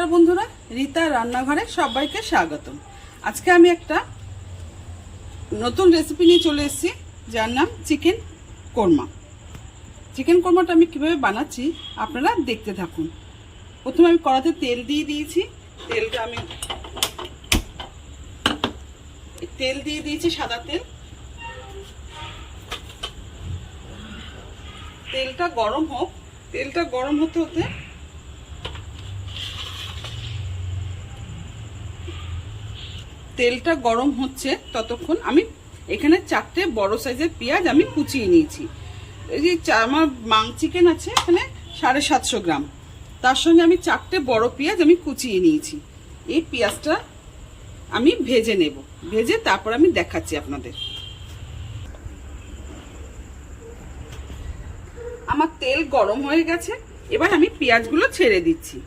নমস্কার বন্ধুরা, রীতা রান্নাঘরে সবাইকে স্বাগতম। আজকে আমি একটা নতুন রেসিপি নিয়ে চলে এসেছি, যার নাম চিকেন কোরমা। চিকেন কোরমাটা আমি কিভাবে বানাচ্ছি আপনারা দেখতে থাকুন। প্রথমে আমি কড়াতে তেল দিয়ে দিয়েছি। তেল দিয়ে দিয়েছি সাদা তেল। তেলটা গরম হোক। তেলটা গরম হতে হতে তেলটা গরম হচ্ছে ততক্ষণ আমি এখানে 4টে বড় সাইজের পেঁয়াজ আমি কুচিয়ে নিয়েছি। এই যে আমার চিকেন আছে এখানে 750 গ্রাম, তার সঙ্গে আমি 4টে বড় পেঁয়াজ আমি কুচিয়ে নিয়েছি। এই পেঁয়াজটা আমি ভেজে নেব, ভেজে তারপর আমি দেখাচ্ছি আপনাদের। আমার তেল গরম হয়ে গেছে, এবার আমি পেঁয়াজগুলো ছেড়ে দিচ্ছি।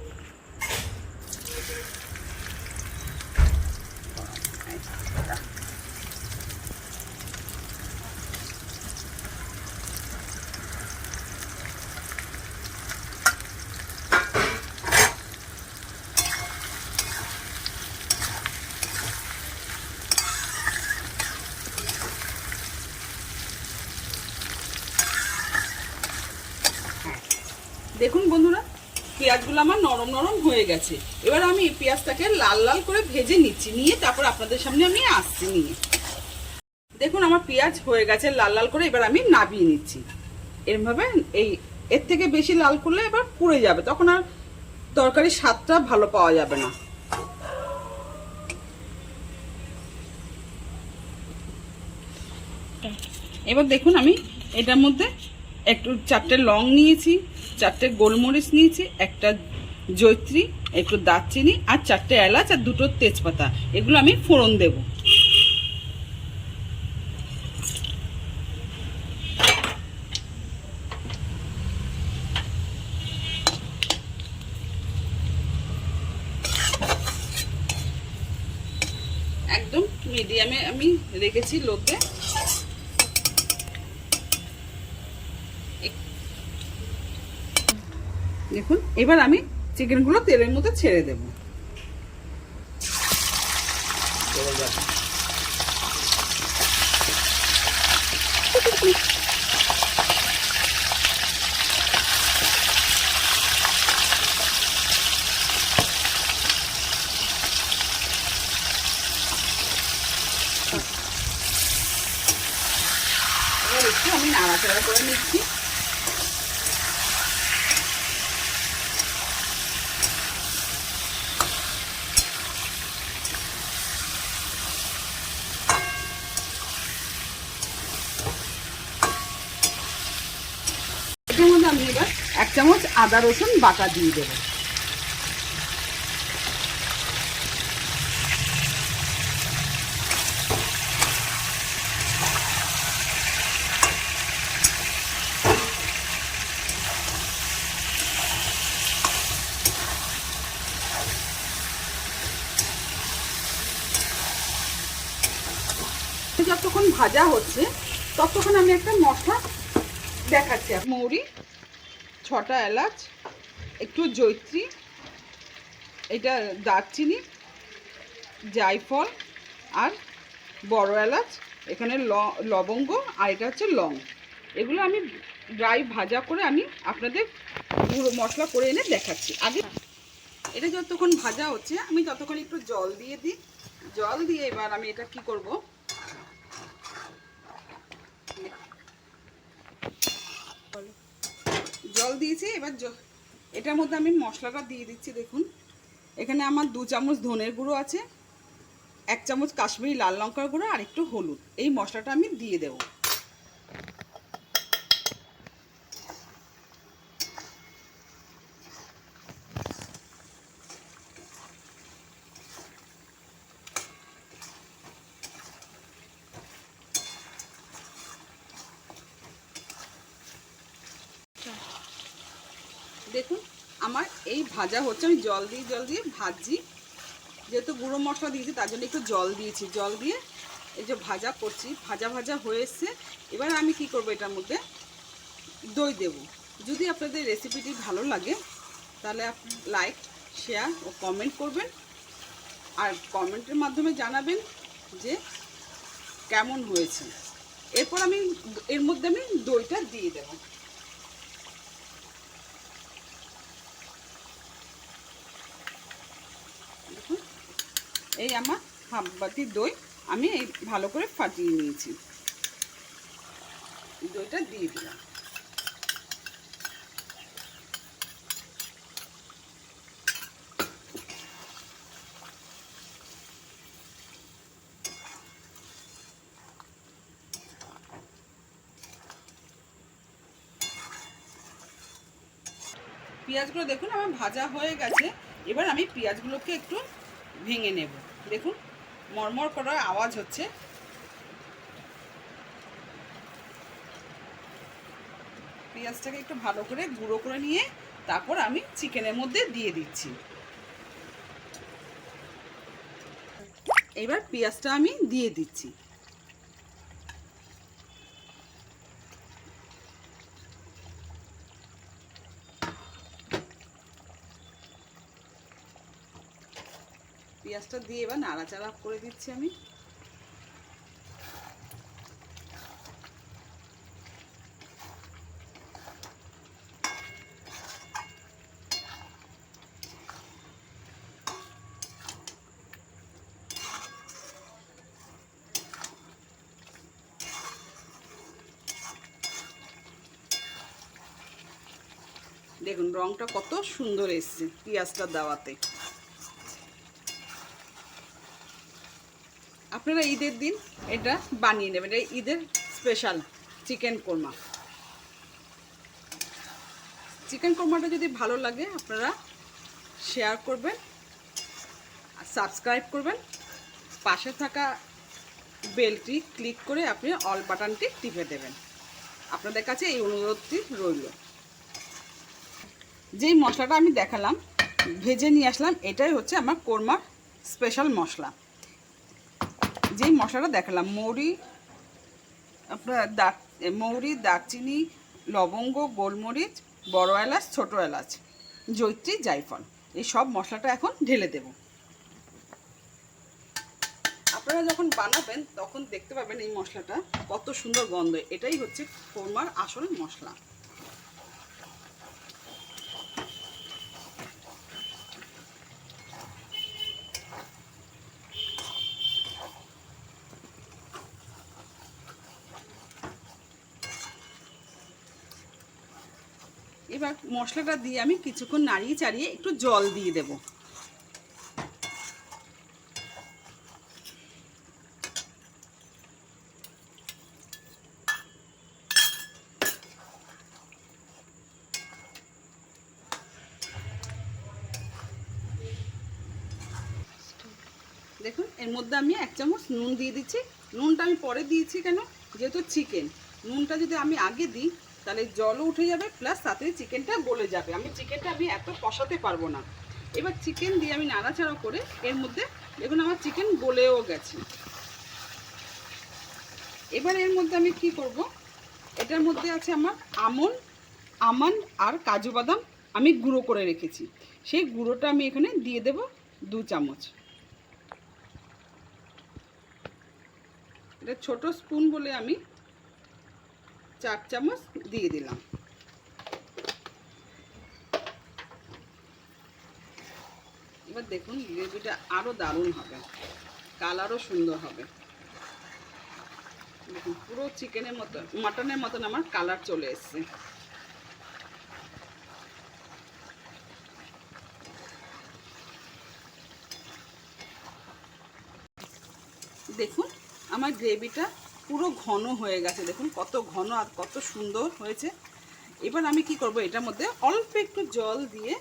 দেখুন বন্ধুরা, পেঁয়াজগুলো আমার নরম নরম হয়ে গেছে। এবার আমি পেঁয়াজটাকে লাল লাল করে ভেজে নিচ্ছি, নিয়ে তারপর আপনাদের সামনে আমি আসছি নিয়ে। দেখুন আমার পেঁয়াজ হয়ে গেছে লাল লাল করে, এবার আমি নাবিয়ে নিচ্ছি। এরভাবে এর থেকে বেশি লাল করলে এবার পুড়ে যাবে, তখন আর তরকারির স্বাদটা ভালো পাওয়া যাবে না। এবার দেখুন আমি এটার মধ্যে একটু 4টে লং নিয়েছি, 4টে গোলমরিচ নিয়েছি, একটা জয়ত্রী, একটু দারচিনি আর 4টে এলাচ আর 2টো তেজপাতা। এগুলো আমি ফোড়ন দেব। একদম মিডিয়ামে আমি রেখেছি, লোতে। দেখুন এবার আমি চিকেনগুলো তেলের মধ্যে ছেড়ে দেব। এবার একটু আমি নাড়াচাড়া করে নিচ্ছি। এটার মধ্যে আমি এবার 1 চামচ আদা রসুন বাটা দিয়ে দেবো। যতক্ষণ ভাজা হচ্ছে ততক্ষণ আমি একটা মশলা দেখাচ্ছি। মৌরি, 6টা এলাচ, একটু জয়ত্রী, এটা দারচিনি, জায়ফল আর বড় এলাচ, এখানে লবঙ্গ আর এটা হচ্ছে লং। এগুলো আমি ড্রাই ভাজা করে আমি আপনাদের গুঁড়ো মশলা করে এনে দেখাচ্ছি। আগে এটা যতক্ষণ ভাজা হচ্ছে আমি ততক্ষণ একটু জল দিয়ে দিই। জল দিয়ে এবার আমি এটা কি করব, জল দিয়েছি। এবার এটার মধ্যে আমি মশলাটা দিয়ে দিচ্ছি। দেখুন এখানে আমার 2 চামচ ধনের গুঁড়ো আছে, 1 চামচ কাশ্মীরি লাল লঙ্কার গুঁড়ো আর একটু হলুদ। এই মশলাটা আমি দিয়ে দেব। দেখুন আমার এই ভাজা হচ্ছে, আমি জল দিয়ে ভাজছি। যেহেতু গুঁড়ো মশলা দিয়েছি তার জন্য একটু জল দিয়েছি। জল দিয়ে এই যে ভাজা করছি, ভাজা ভাজা হয়ে এসছে। এবার আমি কি করব, এটার মধ্যে দই দেব। যদি আপনাদের রেসিপিটি ভালো লাগে তাহলে লাইক শেয়ার ও কমেন্ট করবেন, আর কমেন্টের মাধ্যমে জানাবেন যে কেমন হয়েছে। এরপর আমি এর মধ্যে আমি দইটা দিয়ে দেব। দেখুন, এই আমার হাফ বাটি দই আমি এই ভালো করে ফাটিয়ে নিয়েছি, দইটা দিয়ে দিলাম। পেঁয়াজগুলো দেখুন আমার ভাজা হয়ে গেছে। এবার আমি পেঁয়াজগুলোকে একটু ভেঙে নেব। দেখুন মরমর করার আওয়াজ হচ্ছে। পেঁয়াজটাকে একটু ভালো করে গুঁড়ো করে নিয়ে তারপর আমি চিকেনের মধ্যে দিয়ে দিচ্ছি। এবার পেঁয়াজটা আমি দিয়ে দিচ্ছি। পেঁয়াজটা দিয়ে এবার নাড়াচাড়া করে দিচ্ছি আমি। দেখুন রংটা কত সুন্দর এসছে পেঁয়াজটা দেওয়াতে। আপনারা ঈদের দিন এটা বানিয়ে নেবেন, এটা ঈদের স্পেশাল চিকেন কোরমা। চিকেন কোরমাটা যদি ভালো লাগে আপনারা শেয়ার করবেন, সাবস্ক্রাইব করবেন, পাশে থাকা বেলটি ক্লিক করে আপনি অল বাটনটি টিপে দেবেন। আপনাদের কাছে এই অনুরোধটি রইল। যেই মশলাটা আমি দেখালাম ভেজে নিয়ে আসলাম, এটাই হচ্ছে আমার কোরমার স্পেশাল মশলা। যেই মশলাটা দেখালাম মৌরি, আপনার মৌরি, দারচিনি, লবঙ্গ, গোলমরিচ, বড় এলাচ, ছোটো এলাচ, জয়িত্রী, জায়ফল, এই সব মশলাটা এখন ঢেলে দেব। আপনারা যখন বানাবেন তখন দেখতে পাবেন এই মশলাটা কত সুন্দর গন্ধ। এটাই হচ্ছে কোরমার আসল মশলা। এবার মশলাটা দিয়ে আমি কিছুক্ষণ নাড়িয়ে চাড়িয়ে একটু জল দিয়ে দেব। দেখুন এর মধ্যে আমি 1 চামচ নুন দিয়ে দিচ্ছি। নুনটা আমি পরে দিয়েছি কেন, যেহেতু চিকেন, নুনটা যদি আমি আগে দিই তাহলে জলও উঠে যাবে, প্লাস সাথে চিকেনটা গলে যাবে। চিকেনটা আমি এত কষাতে পারবো না। এবার চিকেন দিয়ে আমি নাড়াচাড়া করে এর মধ্যে দেখুন আমার চিকেন গলেও গেছে। এবার এর মধ্যে আমি কি করব, এটার মধ্যে আছে আমার আমন্ড আর কাজু বাদাম আমি গুঁড়ো করে রেখেছি। সেই গুঁড়োটা আমি এখানে দিয়ে দেব 2 চামচ। এটা ছোট স্পুন বলে আমি 4 চামচ দিয়ে দিলাম। এবার দেখুন গ্রেভিটা আরও দারুণ হবে, কালারও সুন্দর হবে। দেখুন পুরো চিকেনের মতো, মাটনের মতন আমার কালার চলে এসছে। দেখুন আমার গ্রেভিটা পুরো ঘন হয়ে গেছে। দেখুন কত ঘন আর কত সুন্দর হয়েছে। এবার আমি কি করব, এটার মধ্যে অল্প একটু জল দিয়ে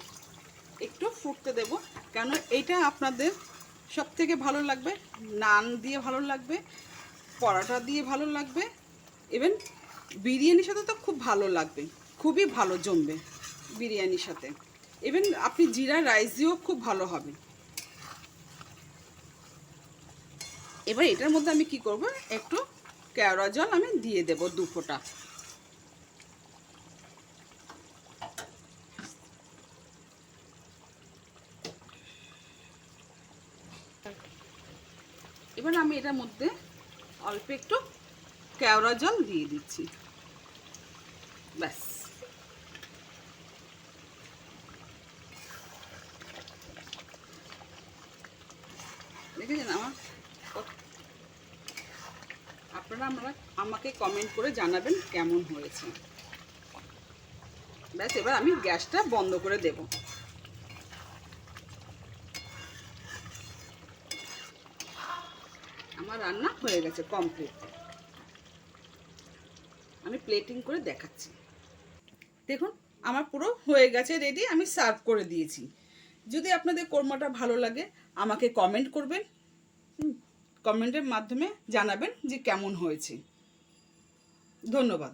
একটু ফুটতে দেব। কেন এটা আপনাদের সব থেকে ভালো লাগবে, নান দিয়ে ভালো লাগবে, পরোটা দিয়ে ভালো লাগবে, ইভেন বিরিয়ানির সাথে তো খুব ভালো লাগবে, খুবই ভালো জমবে বিরিয়ানির সাথে। ইভেন আপনি জিরা রাইস দিয়েও খুব ভালো হবে। এবার এটার মধ্যে আমি কি করব, একটু কেওড়া জল আমি দিয়ে দেব 2 ফোঁটা। এটার মধ্যে অল্প একটু কেওড়া জল দিয়ে দিচ্ছি, ব্যাস। দেখেছেন আপনারা আমাকে কমেন্ট করে জানাবেন কেমন হয়েছে। ব্যাস, এবার আমি গ্যাসটা বন্ধ করে দেব। আমার রান্না হয়ে গেছে, কমপ্লিট। আমি প্লেটিং করে দেখাচ্ছি। দেখুন আমার পুরো হয়ে গেছে রেডি, আমি সার্ভ করে দিয়েছি। যদি আপনাদের কোরমাটা ভালো লাগে আমাকে কমেন্ট করবেন, কমেন্টের মাধ্যমে জানাবেন যে কেমন হয়েছে। ধন্যবাদ।